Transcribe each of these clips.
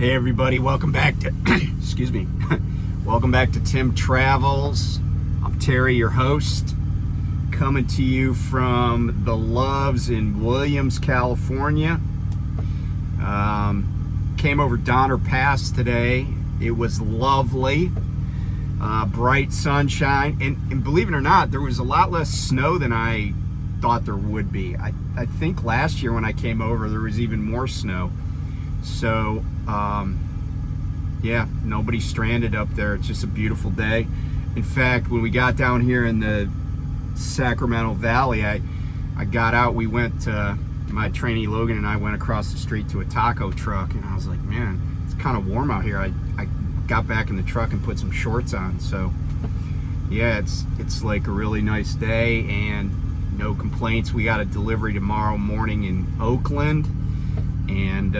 Hey everybody, welcome back to excuse me. Welcome back to Tim Travels. I'm Terry, your host, coming to you from the Loves in Williams, California. Came over Donner Pass today. It was lovely. Bright sunshine, and believe it or not, there was a lot less snow than I thought there would be. I think last year when I came over there was even more snow. So yeah, nobody's stranded up there. It's just a beautiful day. In fact, when we got down here in the Sacramento Valley, I got out, we went my trainee Logan and I went across the street to a taco truck, and I was like, man, it's kind of warm out here. I got back in the truck and put some shorts on. So yeah, it's like a really nice day and no complaints. We got a delivery tomorrow morning in Oakland, and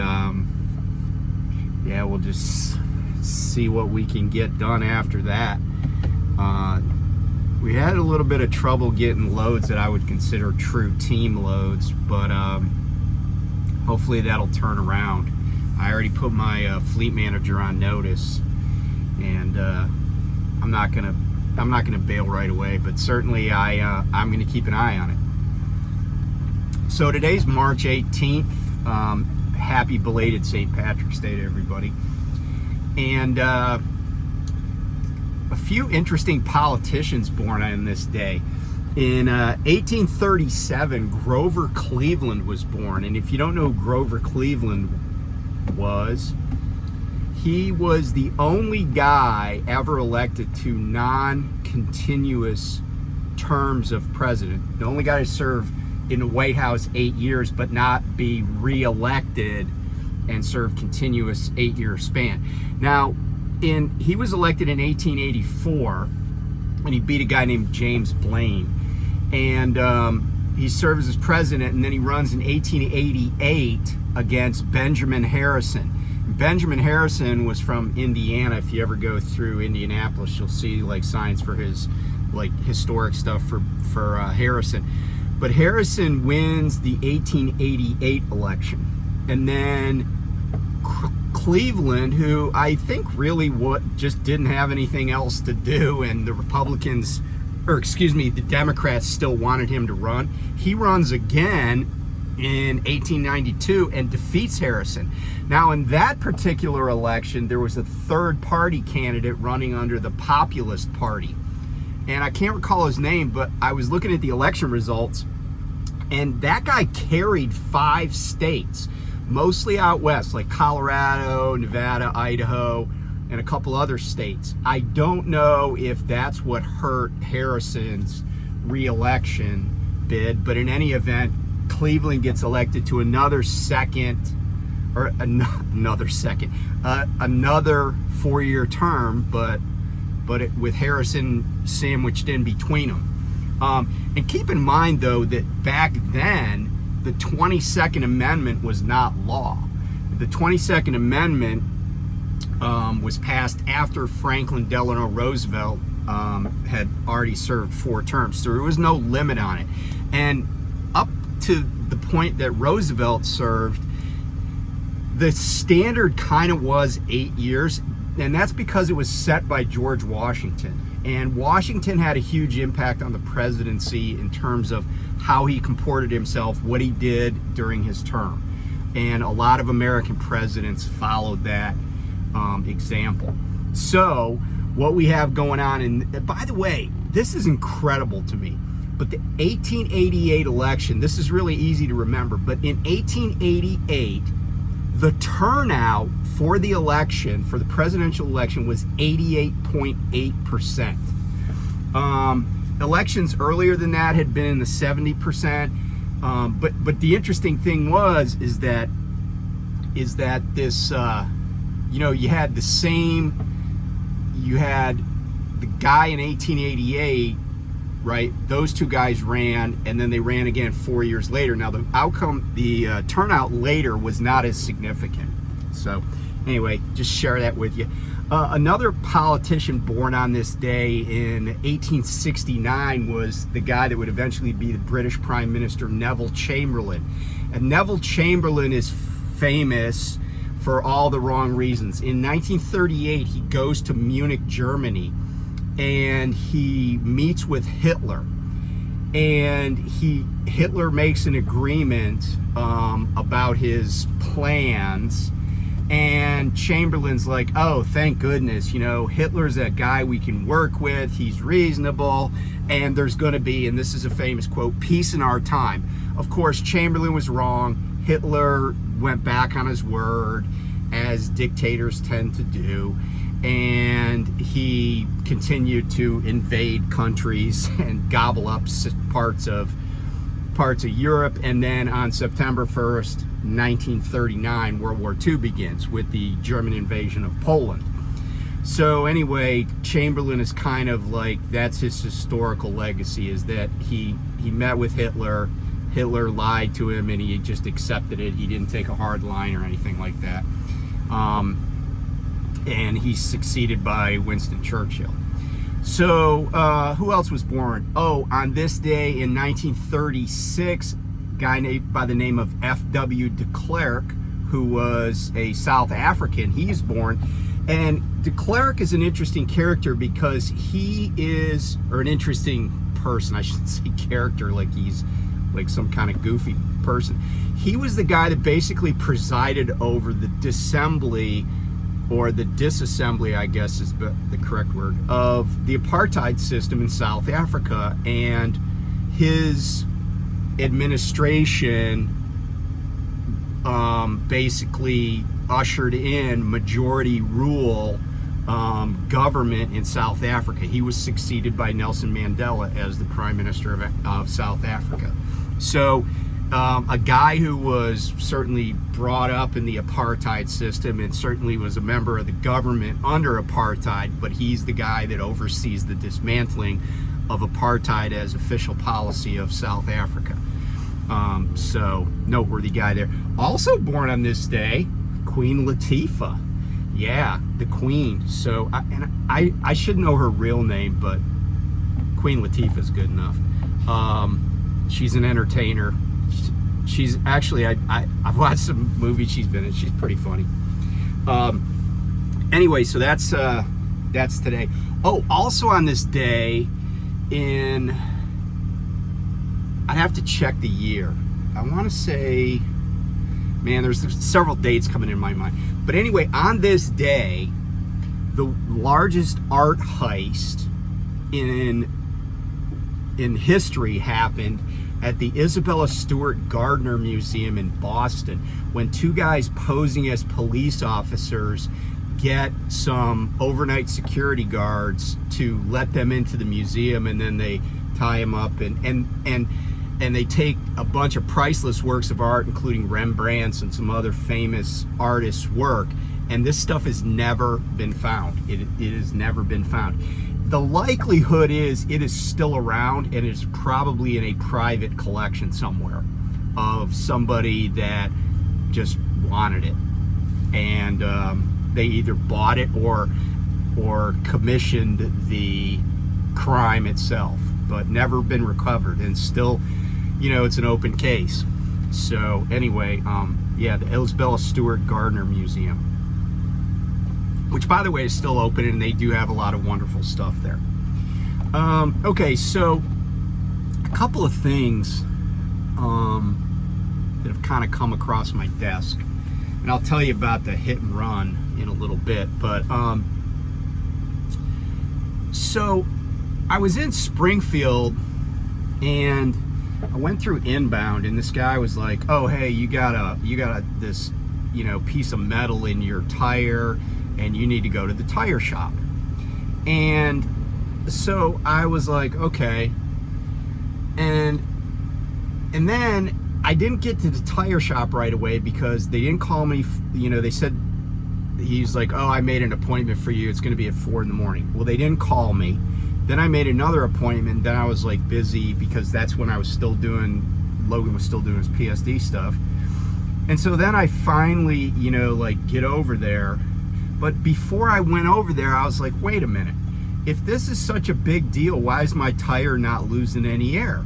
yeah, we'll just see what we can get done after that. We had a little bit of trouble getting loads that I would consider true team loads, but hopefully that'll turn around. I already put my fleet manager on notice, and I'm not gonna bail right away, but certainly I'm gonna keep an eye on it. So today's March 18th. Happy belated St. Patrick's Day to everybody. And a few interesting politicians born on this day. In 1837, Grover Cleveland was born. And if you don't know who Grover Cleveland was, he was the only guy ever elected to non-continuous terms of president. The only guy to serve in the White House 8 years, but not be re-elected and serve continuous 8-year span. Now, he was elected in 1884, and he beat a guy named James Blaine, and he serves as president, and then he runs in 1888 against Benjamin Harrison. Benjamin Harrison was from Indiana. If you ever go through Indianapolis, you'll see like signs for his like historic stuff for Harrison. But Harrison wins the 1888 election. And then Cleveland, who I think really just didn't have anything else to do, and the the Democrats still wanted him to run. He runs again in 1892 and defeats Harrison. Now, in that particular election, there was a third party candidate running under the Populist Party. And I can't recall his name, but I was looking at the election results, and that guy carried 5 states, mostly out west, like Colorado, Nevada, Idaho, and a couple other states. I don't know if that's what hurt Harrison's re-election bid, but in any event, Cleveland gets elected to another 4-year term, but with Harrison sandwiched in between them. And keep in mind, though, that back then, the 22nd Amendment was not law. The 22nd Amendment was passed after Franklin Delano Roosevelt had already served 4 terms. So there was no limit on it. And up to the point that Roosevelt served, the standard kind of was 8 years. And that's because it was set by George Washington. And Washington had a huge impact on the presidency in terms of how he comported himself, what he did during his term. And a lot of American presidents followed that example. So what we have going on, and by the way, this is incredible to me, but the 1888 election, this is really easy to remember, but in 1888, the turnout for the election, for the presidential election, was 88.8%. Elections earlier than that had been in the 70%. But the interesting thing is that this, you had the guy in 1888, right? Those 2 guys ran, and then they ran again 4 years later. Now the turnout later was not as significant. So anyway, just share that with you. Another politician born on this day in 1869 was the guy that would eventually be the British Prime Minister, Neville Chamberlain. And Neville Chamberlain is famous for all the wrong reasons. In 1938, he goes to Munich, Germany, and he meets with Hitler. And Hitler makes an agreement about his plans, and Chamberlain's like, oh, thank goodness, you know, Hitler's a guy we can work with, he's reasonable, and there's going to be, and this is a famous quote, peace in our time. Of course, Chamberlain was wrong. Hitler went back on his word, as dictators tend to do, and he continued to invade countries and gobble up parts of Europe. And then on September 1st, 1939, World War II begins with the German invasion of Poland. So anyway, Chamberlain is kind of like, that's his historical legacy, is that he met with Hitler. Hitler lied to him and he just accepted it. He didn't take a hard line or anything like that. And he's succeeded by Winston Churchill. So who else was born? Oh, on this day in 1936, a guy named by the name of F.W. de Klerk, who was a South African, he's born. And de Klerk is an interesting character because he is, or an interesting person, I shouldn't say character like he's like some kind of goofy person. He was the guy that basically presided over the disassembly, or the disassembly, I guess is the correct word, of the apartheid system in South Africa. And his administration basically ushered in majority rule government in South Africa. He was succeeded by Nelson Mandela as the Prime Minister of South Africa. So a guy who was certainly brought up in the apartheid system and certainly was a member of the government under apartheid, but he's the guy that oversees the dismantling of apartheid as official policy of South Africa. So noteworthy guy there. Also born on this day, Queen Latifah. Yeah, the Queen. So I should know her real name, but Queen Latifah is good enough. She's an entertainer. She's actually, I've watched some movies she's been in. She's pretty funny. Anyway, so that's today. Oh, also on this day I'd have to check the year. I want to say, man, there's several dates coming in my mind. But anyway, on this day, the largest art heist in history happened at the Isabella Stewart Gardner Museum in Boston, when two guys posing as police officers get some overnight security guards to let them into the museum, and then they tie them up and they take a bunch of priceless works of art, including Rembrandt's and some other famous artists' work, and this stuff has never been found. It has never been found. The likelihood is it is still around and it's probably in a private collection somewhere of somebody that just wanted it, and they either bought it or commissioned the crime itself, but never been recovered, and still, you know, it's an open case. So anyway, yeah, the Isabella Stewart Gardner Museum, which by the way is still open, and they do have a lot of wonderful stuff there. Okay, so a couple of things that have kind of come across my desk, and I'll tell you about the hit and run in a little bit. But so I was in Springfield and I went through inbound, and this guy was like, oh, hey, you got this, you know, piece of metal in your tire, and you need to go to the tire shop. And so I was like, okay. And then I didn't get to the tire shop right away because they didn't call me. You know, they said, he's like, oh, I made an appointment for you. It's going to be at 4 in the morning. Well, they didn't call me. Then I made another appointment. Then I was like busy because that's when I was still doing, Logan was still doing his PSD stuff. And so then I finally, you know, like get over there. But before I went over there, I was like, wait a minute. If this is such a big deal, why is my tire not losing any air?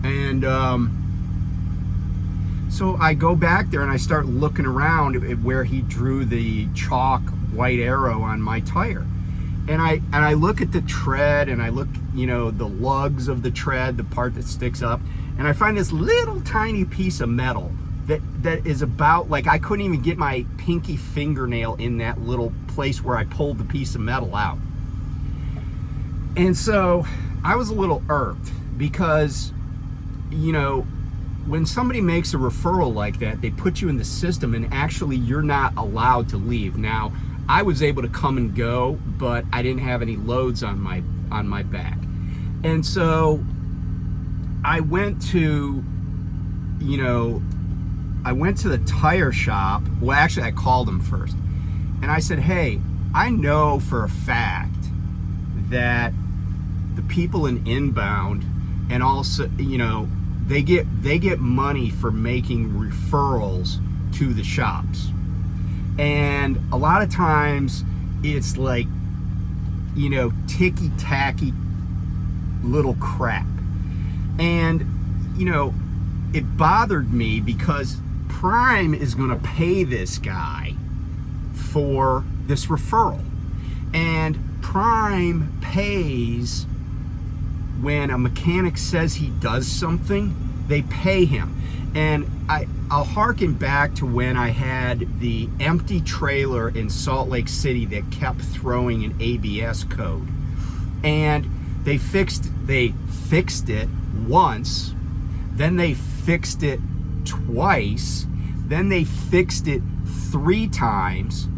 And So I go back there and I start looking around at where he drew the chalk white arrow on my tire. And I look at the tread, and I look, you know, the lugs of the tread, the part that sticks up, and I find this little tiny piece of metal that is about, like, I couldn't even get my pinky fingernail in that little place where I pulled the piece of metal out. And so I was a little irked because, you know, when somebody makes a referral like that, they put you in the system, and actually you're not allowed to leave. Now, I was able to come and go, but I didn't have any loads on my back. And so I went to, you know, I went to the tire shop. Well, actually, I called them first. And I said, hey, I know for a fact that the people in inbound, and also, you know, they get money for making referrals to the shops. And a lot of times it's like, you know, ticky-tacky little crap. And, you know, it bothered me because Prime is going to pay this guy for this referral. And Prime pays when a mechanic says he does something, they pay him. And I'll harken back to when I had the empty trailer in Salt Lake City that kept throwing an ABS code. And they fixed it once, then they fixed it twice, then they fixed it 3 times,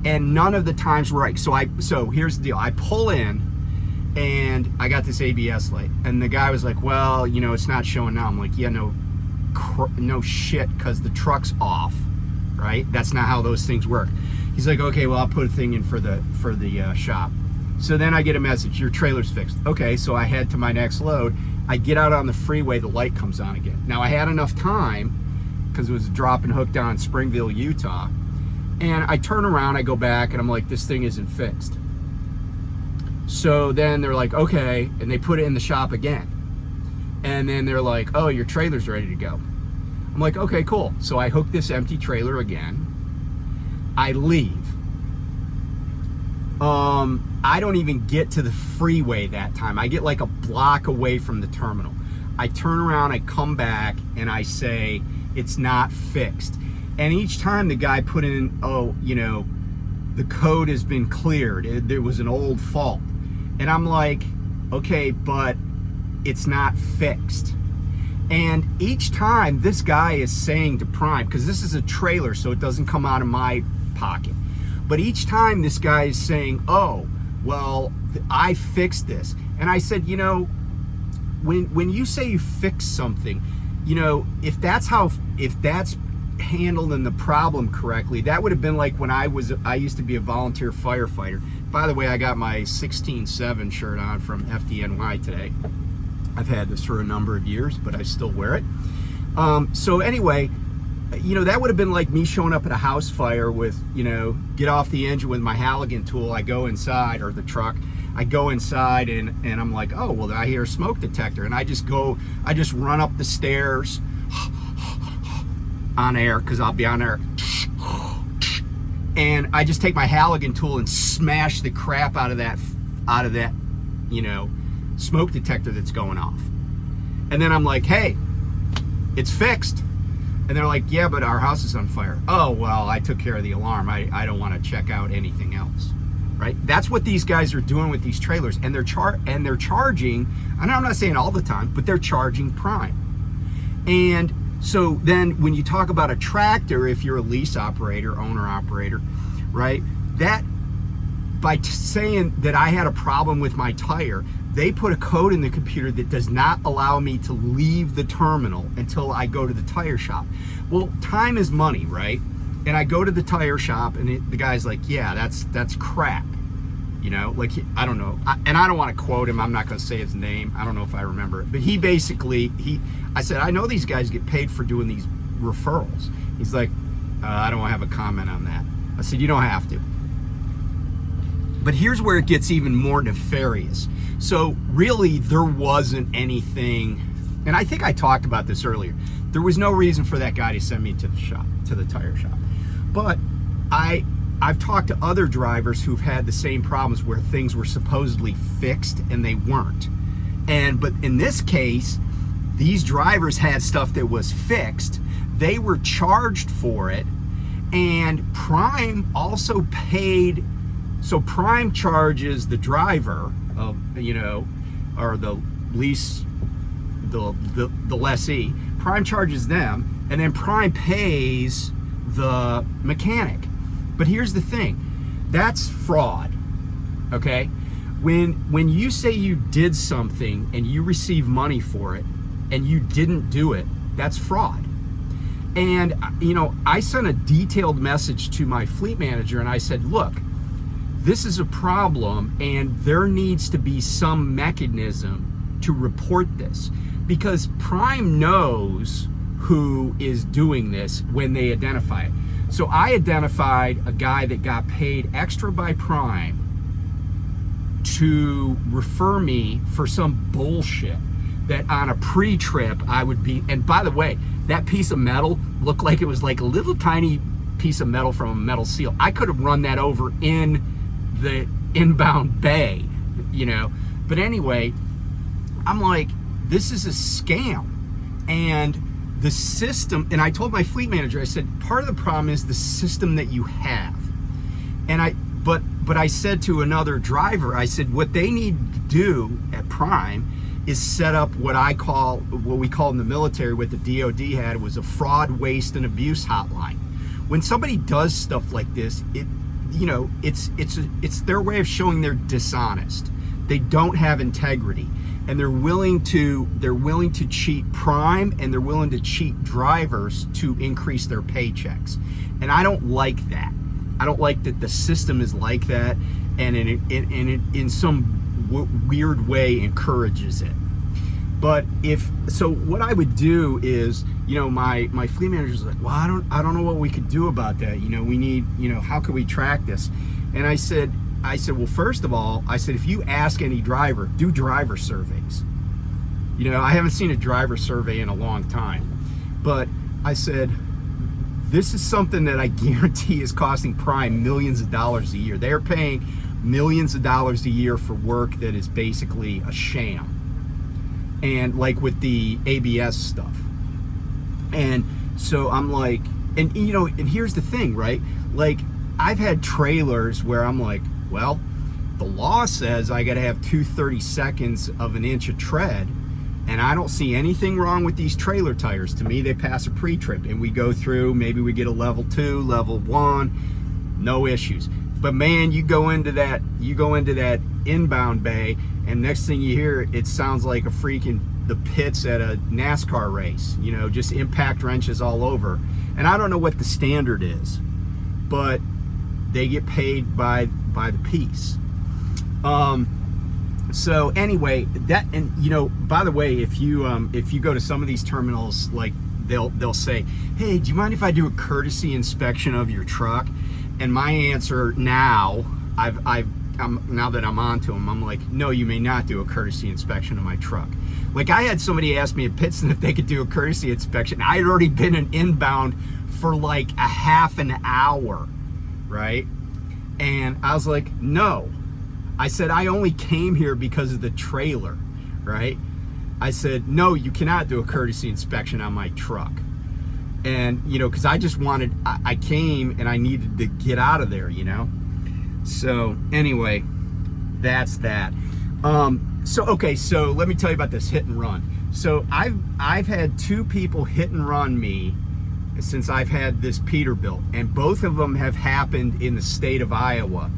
and none of the times were right. So here's the deal. I pull in, and I got this ABS light, and the guy was like, well, you know, it's not showing now. I'm like, yeah, no shit, because the truck's off, right? That's not how those things work. He's like, okay, well, I'll put a thing in for the shop. So then I get a message, your trailer's fixed. Okay, so I head to my next load. I get out on the freeway, the light comes on again. Now I had enough time, because it was a drop and hook down in Springville, Utah, and I turn around, I go back, and I'm like, this thing isn't fixed. So then they're like, okay, and they put it in the shop again. And then they're like, oh, your trailer's ready to go. I'm like, okay, cool. So I hook this empty trailer again. I leave. I don't even get to the freeway that time. I get like a block away from the terminal. I turn around, I come back, and I say, it's not fixed. And each time the guy put in, oh, you know, the code has been cleared. There was an old fault. And I'm like, okay, but it's not fixed. And each time this guy is saying to Prime, because this is a trailer, so it doesn't come out of my pocket, but each time this guy is saying, oh, well, I fixed this. And I said, you know, when you say you fix something, you know, if that's handling the problem correctly, that would have been like when I used to be a volunteer firefighter. By the way, I got my 16-7 shirt on from FDNY today. I've had this for a number of years, but I still wear it. So anyway, you know, that would have been like me showing up at a house fire with, you know, get off the engine with my Halligan tool. I go inside, or the truck, I go inside, and I'm like, oh, well, I hear a smoke detector. And I just run up the stairs on air, because I'll be on air. And I just take my Halligan tool and smash the crap out of that, you know, smoke detector that's going off. And then I'm like, hey, it's fixed. And they're like, yeah, but our house is on fire. Oh, well, I took care of the alarm. I don't want to check out anything else, right? That's what these guys are doing with these trailers. And they're charging, and I'm not saying all the time, but they're charging Prime. And so then when you talk about a tractor, if you're a lease operator, owner operator, right, that by saying that I had a problem with my tire, they put a code in the computer that does not allow me to leave the terminal until I go to the tire shop. Well, time is money, right? And I go to the tire shop, and the guy's like, yeah, that's crap. You know, like, I don't know. And I don't want to quote him. I'm not going to say his name. I don't know if I remember it. But he basically, I said, I know these guys get paid for doing these referrals. He's like, I don't want to have a comment on that. I said, you don't have to. But here's where it gets even more nefarious. So really, there wasn't anything, and I think I talked about this earlier. There was no reason for that guy to send me to the shop, to the tire shop. But I've talked to other drivers who've had the same problems where things were supposedly fixed and they weren't. But in this case, these drivers had stuff that was fixed. They were charged for it, and Prime also paid. So Prime charges the driver, or the lease, the lessee. Prime charges them, and then Prime pays the mechanic. But here's the thing, that's fraud, okay? When you say you did something and you receive money for it and you didn't do it, that's fraud. And I sent a detailed message to my fleet manager and I said, look, this is a problem and there needs to be some mechanism to report this, because Prime knows who is doing this when they identify it. So I identified a guy that got paid extra by Prime to refer me for some bullshit that on a pre-trip I would be, and by the way, that piece of metal looked like it was like a little tiny piece of metal from a metal seal. I could have run that over in the inbound bay, But anyway, I'm like, this is a scam. And the system, and I told my fleet manager, I said, part of the problem is the system that you have. And but I said to another driver, I said, what they need to do at Prime is set up what we call in the military, what the DOD had, was a fraud, waste, and abuse hotline. When somebody does stuff like this, it's their way of showing they're dishonest. They don't have integrity, and they're willing to cheat Prime, and they're willing to cheat drivers to increase their paychecks. And I don't like that. I don't like that the system is like that, and it in some weird way encourages it. But what I would do is, my fleet manager's like, well, I don't know what we could do about that. We need, how can we track this? And I said, well, first of all, I said, if you ask any driver, do driver surveys. I haven't seen a driver survey in a long time, but I said, this is something that I guarantee is costing Prime millions of dollars a year. They're paying millions of dollars a year for work that is basically a sham. And like with the ABS stuff. And so I'm like, and here's the thing, right? Like, I've had trailers where I'm like, well, the law says I got to have 2/32 of an inch of tread, and I don't see anything wrong with these trailer tires. To me, they pass a pre-trip, and we go through, maybe we get a level 2, level 1, no issues. But man, you go into that inbound bay, and next thing you hear, it sounds like the pits at a NASCAR race, just impact wrenches all over. And I don't know what the standard is, but they get paid by the piece. So anyway, that, and by the way, if you go to some of these terminals, like they'll say, hey, do you mind if I do a courtesy inspection of your truck? And my answer now, now that I'm on to them, I'm like, no, you may not do a courtesy inspection of my truck. Like, I had somebody ask me at Pittston if they could do a courtesy inspection. I had already been in inbound for like a half an hour, right? And I was like, no. I said, I only came here because of the trailer, right? I said, no, you cannot do a courtesy inspection on my truck. And, because I just I came and I needed to get out of there, So anyway, that's that. So let me tell you about this hit and run. So I've had 2 people hit and run me since I've had this Peterbilt, and both of them have happened in the state of Iowa,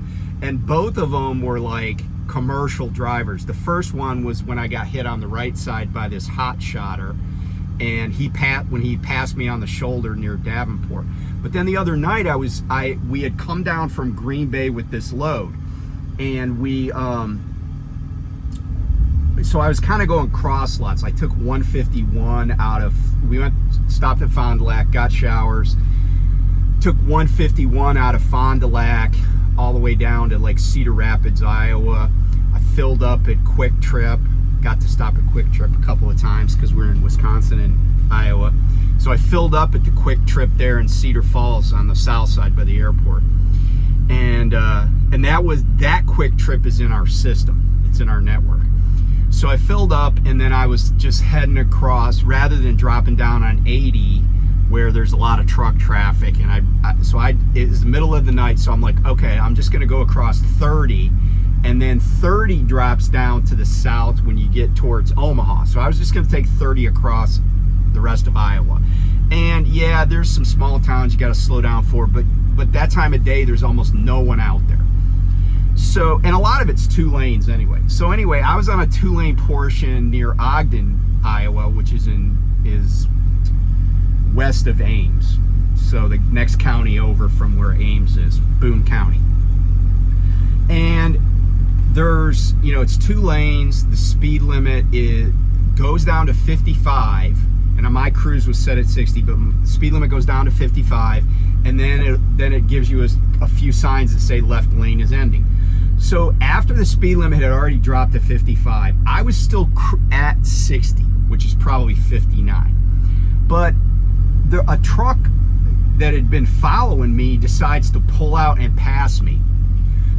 and both of them were like commercial drivers. The first one was when I got hit on the right side by this hot shotter, and when he passed me on the shoulder near Davenport. But then the other night we had come down from Green Bay with this load, and so I was kind of going cross lots. I took 151 stopped at Fond du Lac, got showers, took 151 out of Fond du Lac all the way down to like Cedar Rapids, Iowa. I filled up at Quick Trip, got to stop at Quick Trip a couple of times because we're in Wisconsin and Iowa. So I filled up at the Quick Trip there in Cedar Falls on the south side by the airport. And that Quick Trip is in our system. It's in our network. So I filled up, and then I was just heading across rather than dropping down on 80 where there's a lot of truck traffic. And it was the middle of the night, so I'm like, okay, I'm just going to go across 30, and then 30 drops down to the south when you get towards Omaha. So I was just going to take 30 across the rest of Iowa. And yeah, there's some small towns you got to slow down for, but that time of day there's almost no one out there. So, and a lot of it's 2 lanes anyway. So anyway, I was on a 2-lane portion near Ogden, Iowa, which is west of Ames. So the next county over from where Ames is, Boone County. And there's, it's 2 lanes. The speed limit goes down to 55. And my cruise was set at 60, but the speed limit goes down to 55, and then it gives you a few signs that say left lane is ending. So after the speed limit had already dropped to 55, I was still at 60, which is probably 59. But a truck that had been following me decides to pull out and pass me.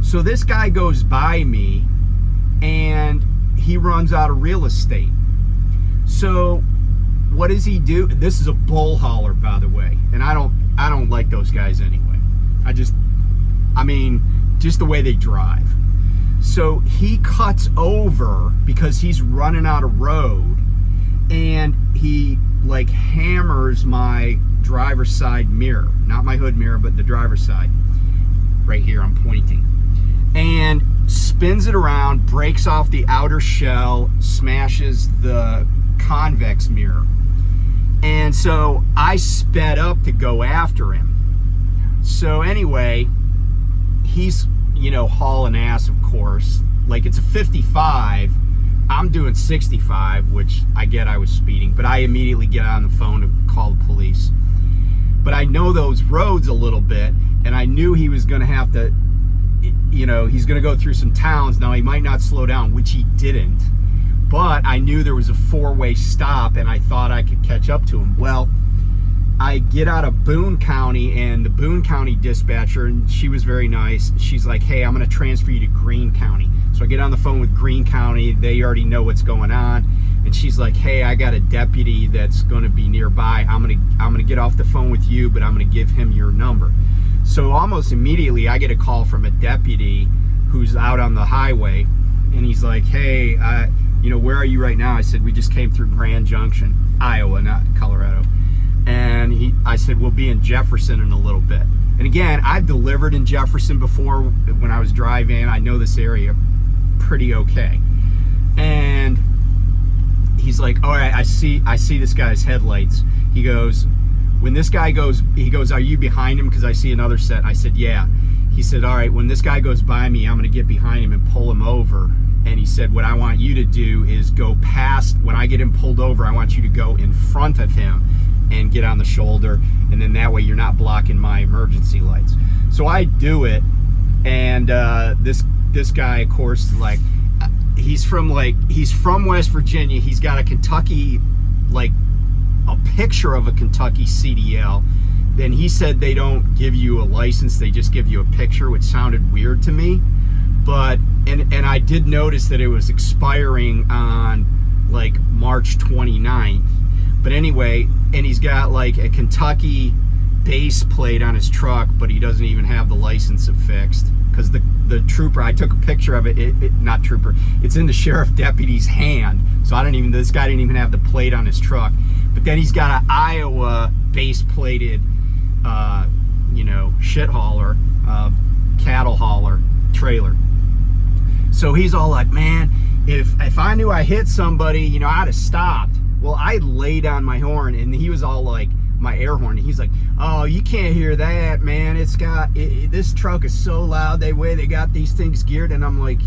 So this guy goes by me, and he runs out of real estate. So what does he do? This is a bull hauler, by the way, and I don't like those guys anyway. Just the way they drive. So he cuts over because he's running out of road, and he hammers my driver's side mirror, not my hood mirror, but the driver's side. Right here, I'm pointing, and spins it around, breaks off the outer shell, smashes the convex mirror. And so I sped up to go after him. So anyway, he's, hauling ass, of course. It's a 55. I'm doing 65, which I was speeding. But I immediately get on the phone to call the police. But I know those roads a little bit, and I knew he was going to have to, he's going to go through some towns. Now, he might not slow down, which he didn't. But I knew there was a 4-way stop, and I thought I could catch up to him. Well, I get out of Boone County, and the Boone County dispatcher, and she was very nice. She's like, hey, I'm going to transfer you to Greene County. So I get on the phone with Greene County. They already know what's going on. And she's like, hey, I got a deputy that's going to be nearby. I'm going to get off the phone with you, but I'm going to give him your number. So almost immediately, I get a call from a deputy who's out on the highway, and he's like, hey, where are you right now? I said, we just came through Grand Junction, Iowa, not Colorado. And I said, we'll be in Jefferson in a little bit. And again, I've delivered in Jefferson before when I was driving. I know this area pretty okay. And he's like, all right, I see this guy's headlights. He goes, when this guy goes, are you behind him? Because I see another set. I said, yeah. He said, all right, when this guy goes by me, I'm going to get behind him and pull him over. And he said, what I want you to do is go past, when I get him pulled over, I want you to go in front of him and get on the shoulder, and then that way you're not blocking my emergency lights. So I do it, and this guy, of course, he's from West Virginia. He's got a Kentucky, a picture of a Kentucky CDL. Then he said they don't give you a license, they just give you a picture, which sounded weird to me. But and I did notice that it was expiring on March 29th. But anyway, and he's got a Kentucky base plate on his truck, but he doesn't even have the license affixed because the trooper, I took a picture of it's in the sheriff deputy's hand. So this guy didn't even have the plate on his truck. But then he's got an Iowa base plated, shit hauler, cattle hauler trailer. So he's all like, man, if I knew I hit somebody, I'd have stopped. Well, I laid on my horn, and he was all like, my air horn. He's like, oh, you can't hear that, man. This truck is so loud. They got these things geared. And I'm like,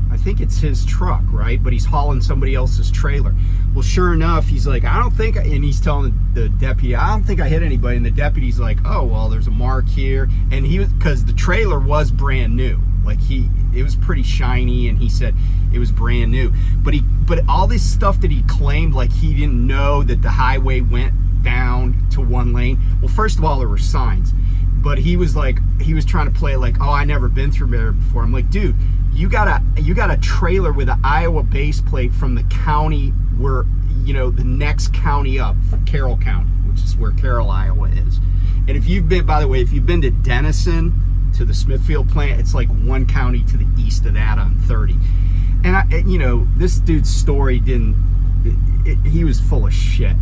I think it's his truck, right? But he's hauling somebody else's trailer. Well, sure enough, he's like, and he's telling the deputy, I don't think I hit anybody. And the deputy's like, oh, well, there's a mark here. And because the trailer was brand new. It was pretty shiny, and he said it was brand new. But all this stuff that he claimed, he didn't know that the highway went down to 1 lane. Well, first of all, there were signs, but he was trying to play it like, oh, I never been through there before. I'm like, dude, you got a trailer with an Iowa base plate from the county where, the next county up, Carroll County, which is where Carroll, Iowa is. And if you've been, by the way, if you've been to Denison, to the Smithfield plant, it's like 1 county to the east of that on 30. And this dude's story he was full of shit.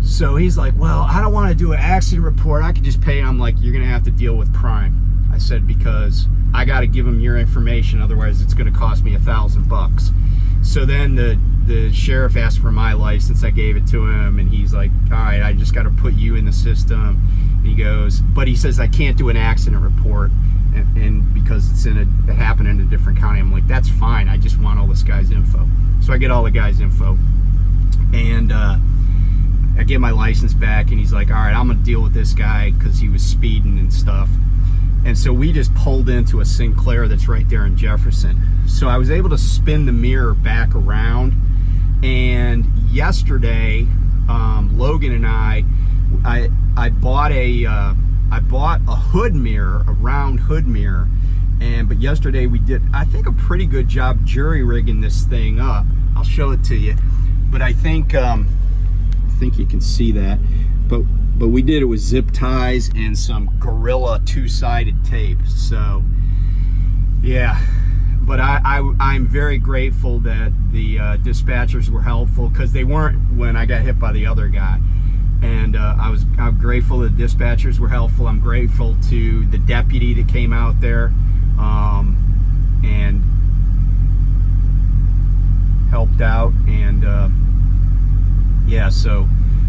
So he's like, well, I don't want to do an accident report. I could just pay. I'm like, you're going to have to deal with crime. I said, because I got to give him your information. Otherwise, it's going to cost me $1,000. So then the sheriff asked for my license. I gave it to him, and he's like, all right, I just got to put you in the system. And he goes, but he says, I can't do an accident report. And because it happened in a different county. I'm like, that's fine. I just want all this guy's info. So I get all the guy's info. And I get my license back, and he's like, all right, I'm going to deal with this guy because he was speeding and stuff. And so we just pulled into a Sinclair that's right there in Jefferson. So I was able to spin the mirror back around. And yesterday, Logan and I bought a hood mirror, a round hood mirror. But yesterday we did, I think, a pretty good job jury rigging this thing up. I'll show it to you. But I think you can see that. But we did it with zip ties and some Gorilla 2-sided tape. So yeah, but I'm very grateful that the dispatchers were helpful, because they weren't when I got hit by the other guy. And I'm grateful the dispatchers were helpful. I'm grateful to the deputy that came out there and helped out. And yeah, so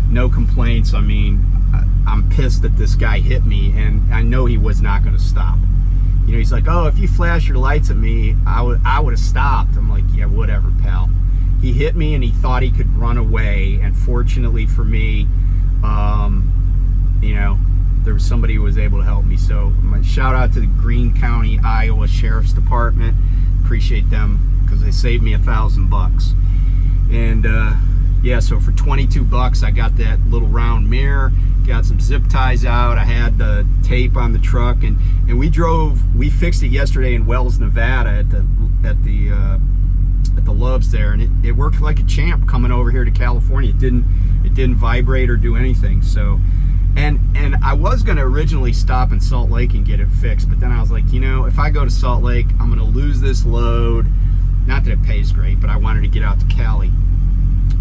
no complaints. I mean, I'm pissed that this guy hit me, and I know he was not going to stop. He's like, oh, if you flash your lights at me, I would have stopped. I'm like, yeah, whatever, pal. He hit me, and he thought he could run away. And fortunately for me, there was somebody who was able to help me. So my shout out to the Greene County, Iowa Sheriff's Department. Appreciate them, because they saved me $1,000. And yeah, so for $22, I got that little round mirror, got some zip ties out. I had the tape on the truck, and we fixed it yesterday in Wells, Nevada at the Loves there, and it worked like a champ coming over here to California. It didn't vibrate or do anything. So, and I was going to originally stop in Salt Lake and get it fixed, but then I was like, if I go to Salt Lake, I'm going to lose this load. Not that it pays great, but I wanted to get out to Cali.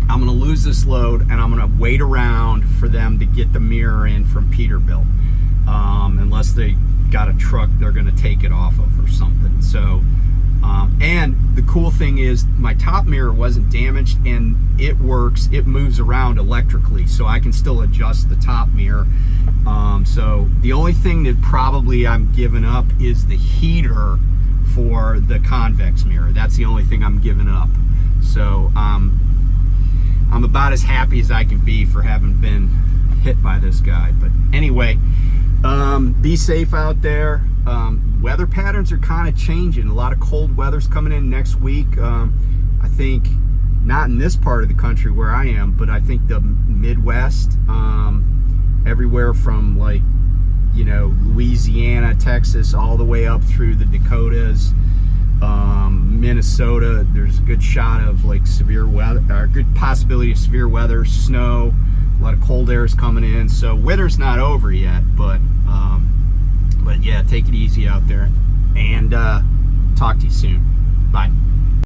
I'm going to lose this load, and I'm going to wait around for them to get the mirror in from Peterbilt, unless they got a truck they're going to take it off of or something. So, and the cool thing is my top mirror wasn't damaged, and it works. It moves around electrically, so I can still adjust the top mirror. So the only thing that probably I'm giving up is the heater for the convex mirror. That's the only thing I'm giving up. So I'm about as happy as I can be for having been hit by this guy. But anyway, be safe out there. Weather patterns are kind of changing. A lot of cold weather's coming in next week. I think not in this part of the country where I am, but I think the Midwest, everywhere from Louisiana, Texas, all the way up through the Dakotas, Minnesota, there's a good shot of severe weather, or a good possibility of severe weather, snow. A lot of cold air is coming in, so winter's not over yet. But yeah, take it easy out there, and talk to you soon. Bye.